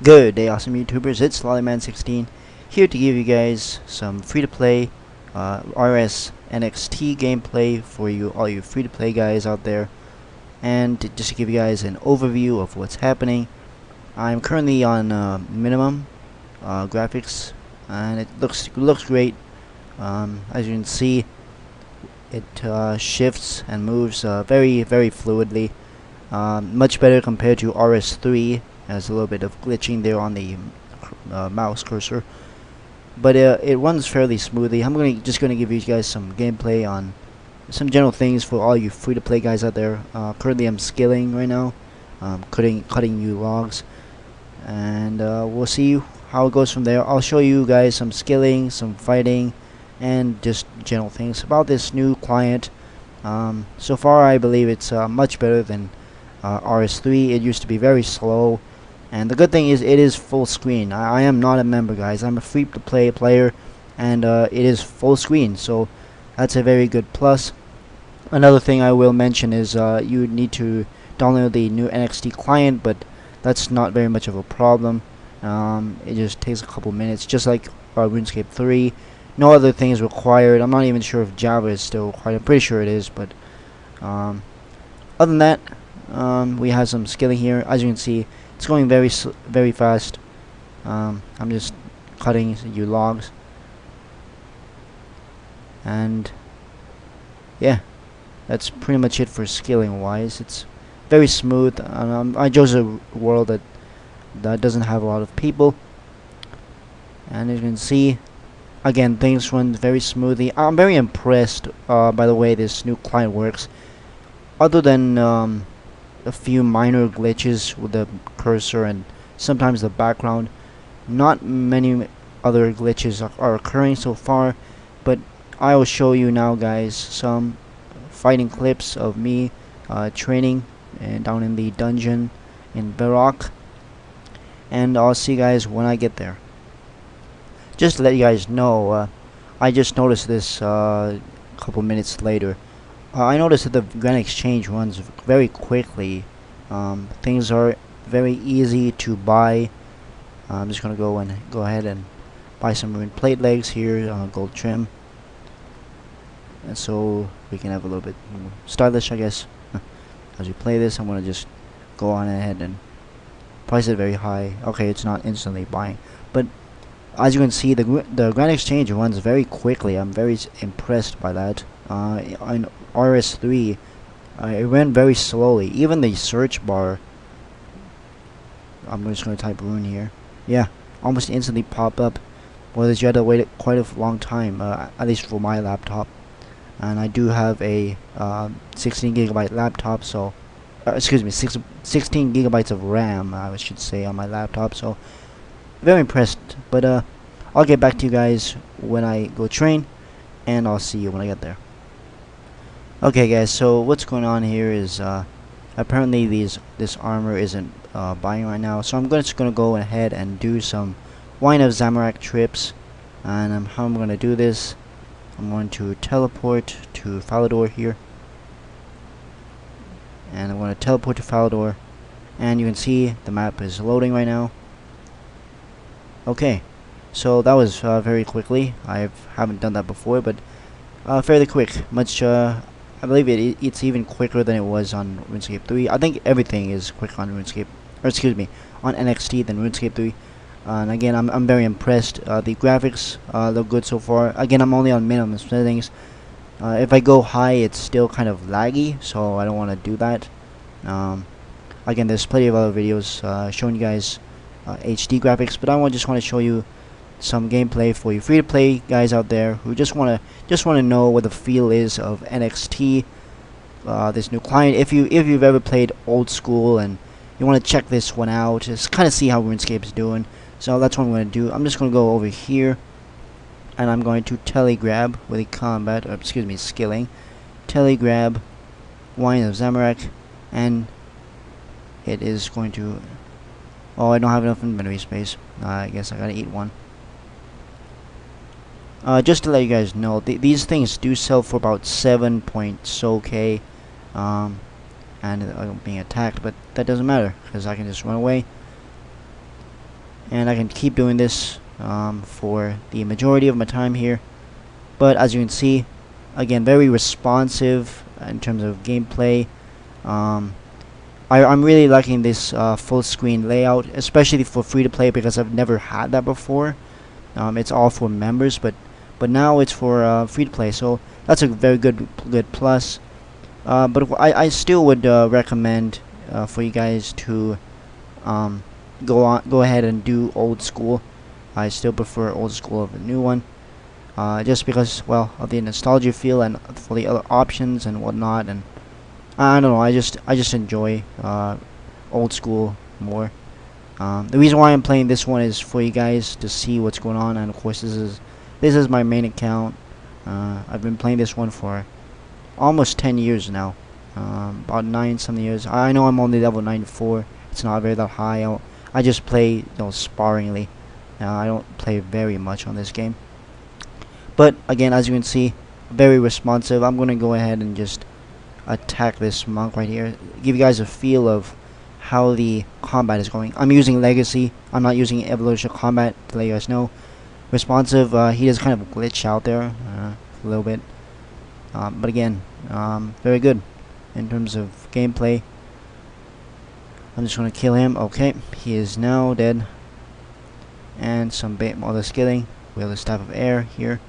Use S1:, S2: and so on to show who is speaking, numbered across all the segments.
S1: Good day, awesome YouTubers. It's Lollyman16 here to give you guys some free-to-play RS NXT gameplay for you, all you free-to-play guys out there, and just to give you guys an overview of what's happening. I'm currently on minimum graphics, and it looks great. As you can see, it shifts and moves very fluidly. Much better compared to RS3. Has a little bit of glitching there on the mouse cursor, but it runs fairly smoothly. I'm just gonna give you guys some gameplay on some general things for all you free-to-play guys out there. Currently, I'm skilling right now, cutting new logs, and we'll see how it goes from there. I'll show you guys some skilling, some fighting, and just general things about this new client. So far, I believe it's much better than RS3. It used to be very slow. And the good thing is it is full screen. I am not a member, guys. I'm a free-to-play player, and it is full screen, so that's a very good plus. Another thing I will mention is you need to download the new NXT client, but that's not very much of a problem. It just takes a couple minutes, just like Runescape 3. No other thing is required. I'm not even sure if Java is still required. I'm pretty sure it is, but other than that, we have some skilling here. As you can see, it's going very fast. I'm just cutting you logs, and yeah, that's pretty much it for skilling wise. It's very smooth. I chose a world that doesn't have a lot of people, and as you can see, again, things run very smoothly. I'm very impressed by the way this new client works. Other than a few minor glitches with the cursor and sometimes the background, not many other glitches are occurring so far, but I will show you now, guys, some fighting clips of me training and down in the dungeon in Baroque, and I'll see you guys when I get there. Just to let you guys know, I just noticed this a couple minutes later. I noticed that the Grand Exchange runs very quickly. Things are very easy to buy. I'm just gonna go ahead and buy some ruined plate legs here, gold trim, and so we can have a little bit more stylish, I guess. As we play this, I'm gonna just go on ahead and price it very high. Okay, it's not instantly buying, but as you can see, the Grand Exchange runs very quickly. I'm very impressed by that. On RS3, it ran very slowly. Even the search bar, I'm just going to type rune here. Yeah, almost instantly pop up. Whereas you had to wait quite a long time, at least for my laptop. And I do have a 16 gigabyte laptop, so excuse me, 16 gigabytes of RAM, I should say, on my laptop. So very impressed. But I'll get back to you guys when I go train, and I'll see you when I get there. Okay, guys, so what's going on here is apparently this armor isn't buying right now, so I'm just gonna go ahead and do some Wine of Zamorak trips. And how I'm gonna do this, I'm going to teleport to Falador here, and I'm going to teleport to Falador, and you can see the map is loading right now. Okay, so that was very quickly. I haven't done that before, but fairly quick. I believe it's even quicker than it was on RuneScape 3. I think everything is quick on RuneScape, or excuse me, on NXT than RuneScape 3. And again, I'm very impressed. The graphics look good so far. Again, I'm only on minimum settings. If I go high, it's still kind of laggy, so I don't want to do that. Again, there's plenty of other videos showing you guys HD graphics, but I just want to show you some gameplay for you free-to-play guys out there who just want to know what the feel is of NXT, this new client. If you've ever played old school and you want to check this one out, just kind of see how RuneScape is doing. So that's what I'm going to do. I'm just going to go over here, and I'm going to telegrab with a combat, or excuse me, skilling, telegrab Wine of Zamorak, and it is going to. Oh, I don't have enough inventory space. I guess I gotta eat one. Just to let you guys know, these things do sell for about 7 points, okay, and I'm being attacked, but that doesn't matter because I can just run away. and I can keep doing this for the majority of my time here. But as you can see, again, very responsive in terms of gameplay. I'm really liking this full screen layout, especially for free to play, because I've never had that before. It's all for members, but now it's for free to play, so that's a very good plus. But I still would recommend for you guys to go ahead and do old school. I still prefer old school over the new one, just because, well, of the nostalgia feel and for the other options and whatnot. And I don't know, I just enjoy old school more. The reason why I'm playing this one is for you guys to see what's going on, and of course this is my main account. I've been playing this one for almost 10 years now, about 9 something years. I know I'm only level 94. It's not very that high. I just play, sparingly. I don't play very much on this game. But again, as you can see, very responsive. I'm gonna go ahead and just attack this monk right here, give you guys a feel of how the combat is going. I'm using Legacy. I'm not using Evolution Combat, to let you guys know. Responsive, he does kind of glitch out there a little bit, but again, very good in terms of gameplay. I'm just gonna kill him. Okay, he is now dead. And some other skilling. We have the Staff of Air here,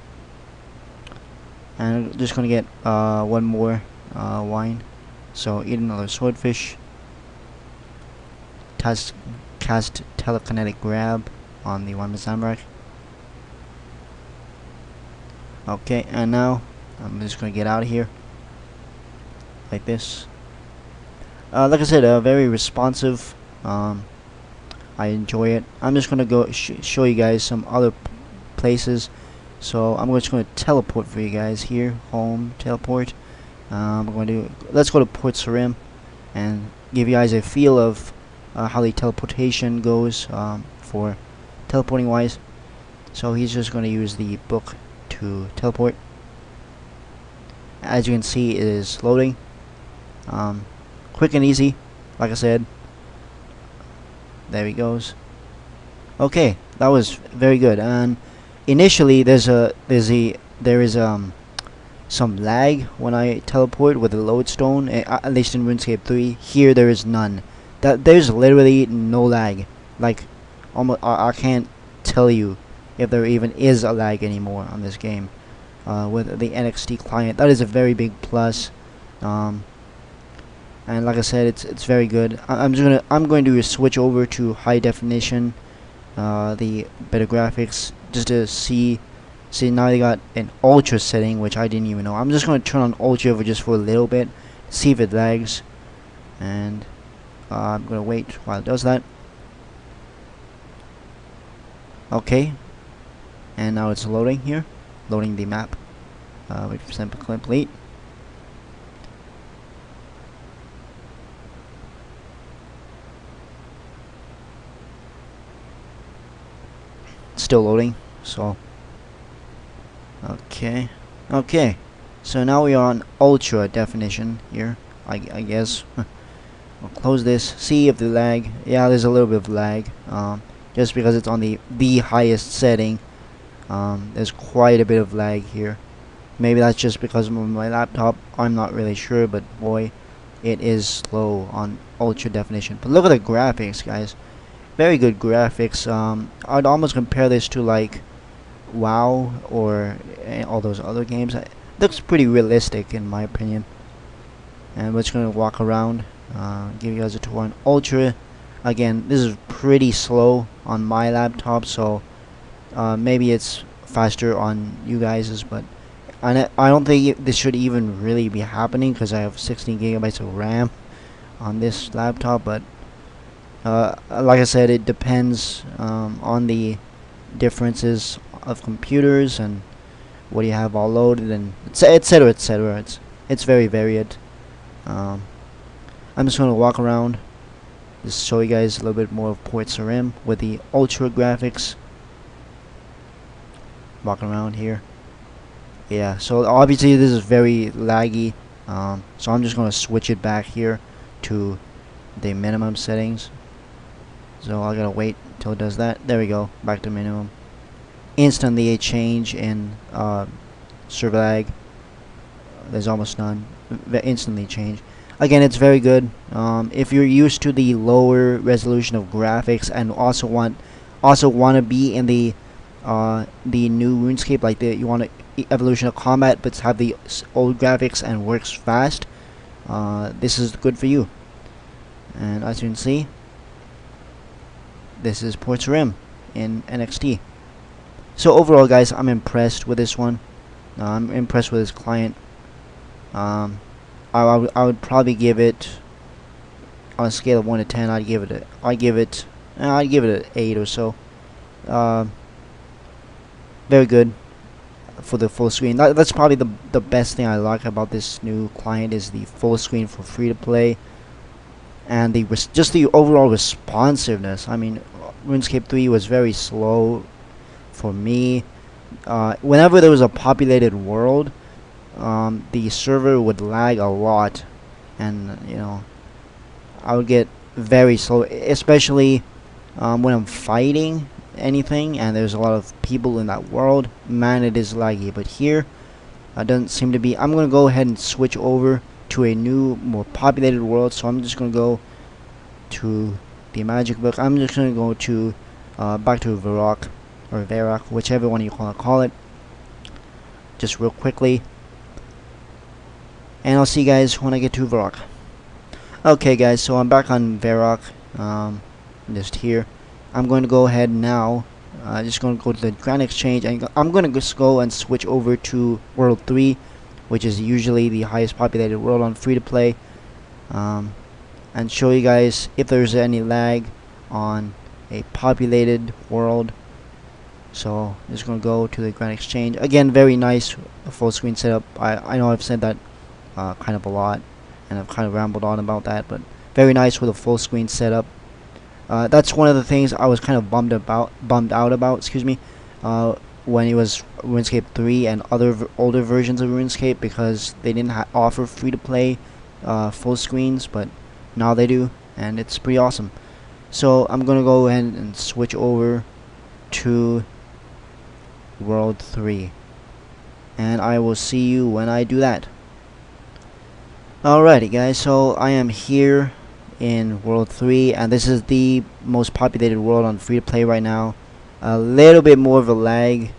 S1: and I'm just gonna get one more wine. So eat another swordfish. Cast telekinetic grab on the one Samurai. Okay, and now I'm just gonna get out of here like this. Like I said, very responsive. I enjoy it. I'm just gonna go show you guys some other places. So I'm just gonna teleport for you guys here. Home teleport. Let's go to Port Sarim and give you guys a feel of how the teleportation goes for teleporting wise. So he's just going to use the book to teleport. As you can see, it is loading. Quick and easy, like I said. There he goes. Okay, that was very good. And initially, there is some lag when I teleport with the lodestone, at least in RuneScape 3. Here there is none. There's literally no lag. Like, almost, I can't tell you if there even is a lag anymore on this game with the NXT client. That is a very big plus. And like I said, it's very good. I'm going to switch over to high definition, the better graphics, just to see. See, now they got an ultra setting, which I didn't even know. I'm just going to turn on ultra for just for a little bit, see if it lags, and I'm going to wait while it does that. Okay, and now it's loading here, loading the map. Wait for sample complete. It's still loading, so. Okay, so now we are on ultra definition here, I guess. We'll close this, see if the lag, yeah, there's a little bit of lag, just because it's on the highest setting. There's quite a bit of lag here. Maybe that's just because of my laptop, I'm not really sure, but boy, it is slow on ultra definition. But look at the graphics, guys, very good graphics. I'd almost compare this to like WoW or all those other games. It looks pretty realistic in my opinion. And we're just gonna walk around, give you guys a tour on ultra. Again, this is pretty slow on my laptop, so maybe it's faster on you guys's, but I don't think this should even really be happening because I have 16 gigabytes of RAM on this laptop. But like I said, it depends on the differences of computers and what you have all loaded and etc, etc. It's very varied. I'm just going to walk around, just show you guys a little bit more of Port Sarim with the ultra graphics. Walking around here. Yeah, so obviously this is very laggy, so I'm just going to switch it back here to the minimum settings. So I gotta wait Till it does that. There we go. Back to minimum. Instantly a change in server lag. There's almost none. Instantly change. Again, it's very good. If you're used to the lower resolution of graphics and also want to be in the new RuneScape, like you want to evolution of combat but have the old graphics and works fast, this is good for you. And as you can see, this is Ports Rim in NXT. So overall, guys, I'm impressed with this one. I'm impressed with this client. I would probably give it, on a scale of 1 to 10, I'd give it an 8 or so. Very good for the full screen. That's probably the best thing I like about this new client is the full screen for free to play, and just the overall responsiveness. I mean, RuneScape 3 was very slow for me. Whenever there was a populated world, the server would lag a lot, and I would get very slow, especially when I'm fighting anything and there's a lot of people in that world. Man, it is laggy. But here, it doesn't seem to be. I'm gonna go ahead and switch over to a new, more populated world. So I'm just gonna go to the magic book. I'm just gonna go to back to Varrock, or Varrock, whichever one you want to call it, just real quickly, and I'll see you guys when I get to Varrock. Okay, guys, so I'm back on Varrock, just here. I'm going to go ahead now, just going to go to the Grand Exchange, and I'm going to just go and switch over to World 3, which is usually the highest populated world on free-to-play, and show you guys if there's any lag on a populated world. So I'm just going to go to the Grand Exchange. Again, very nice full screen setup. I know I've said that kind of a lot, and I've kind of rambled on about that, but very nice with a full screen setup. That's one of the things I was kind of bummed out about, excuse me, when it was RuneScape 3 and other older versions of RuneScape, because they didn't offer free-to-play full screens, but now they do, and it's pretty awesome. So I'm gonna go ahead and switch over to World 3, and I will see you when I do that. Alrighty, guys, so I am here in World 3, and this is the most populated world on free to play right now. A little bit more of a lag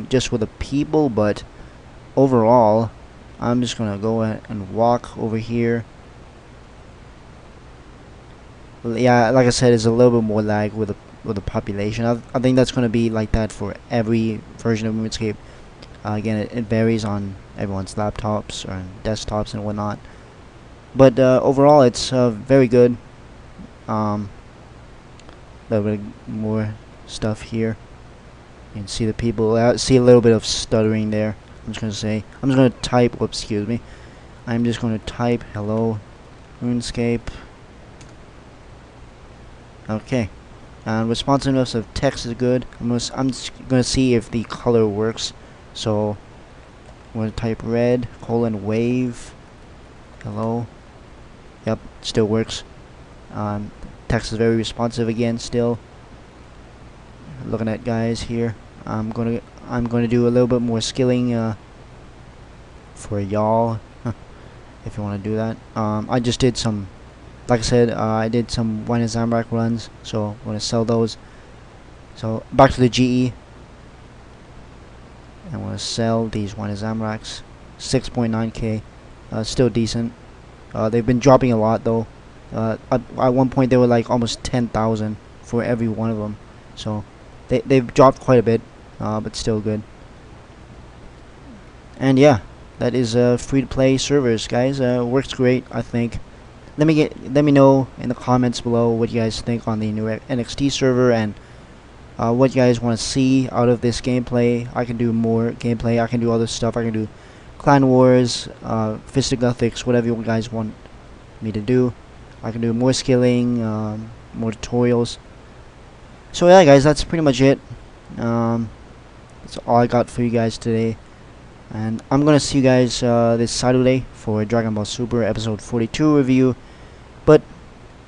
S1: just with the people, but overall I'm just gonna go ahead and walk over here. Yeah, like I said, it's a little bit more lag with the population. I think that's gonna be like that for every version of RuneScape. Again, it varies on everyone's laptops or desktops and whatnot. But overall, it's very good. A little bit more stuff here. You can see the people. See a little bit of stuttering there. I'm just gonna type. Whoops, excuse me. I'm just gonna type hello, RuneScape. Okay. Responsiveness of text is good. I'm just gonna see if the color works. So I'm gonna type red : wave. Hello. Yep, still works. Text is very responsive again. Still looking at guys here. I'm gonna do a little bit more skilling for y'all, if you want to do that. I just did some, like I said, I did some wine and Zamrak runs, so I'm gonna sell those. So back to the GE. I'm gonna sell these wine and Zamraks. 6.9k, still decent. They've been dropping a lot though. At one point they were like almost 10,000 for every one of them. So they've dropped quite a bit, but still good. And yeah, that is free-to-play servers, guys. Works great, I think. Let me know in the comments below what you guys think on the new NXT server, and what you guys want to see out of this gameplay. I can do more gameplay. I can do other stuff. I can do Clan Wars, Fisticuffs, whatever you guys want me to do. I can do more skilling, more tutorials. So yeah, guys, that's pretty much it. That's all I got for you guys today. And I'm gonna see you guys this Saturday for Dragon Ball Super episode 42 review. But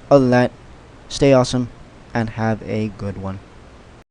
S1: other than that, stay awesome, and have a good one.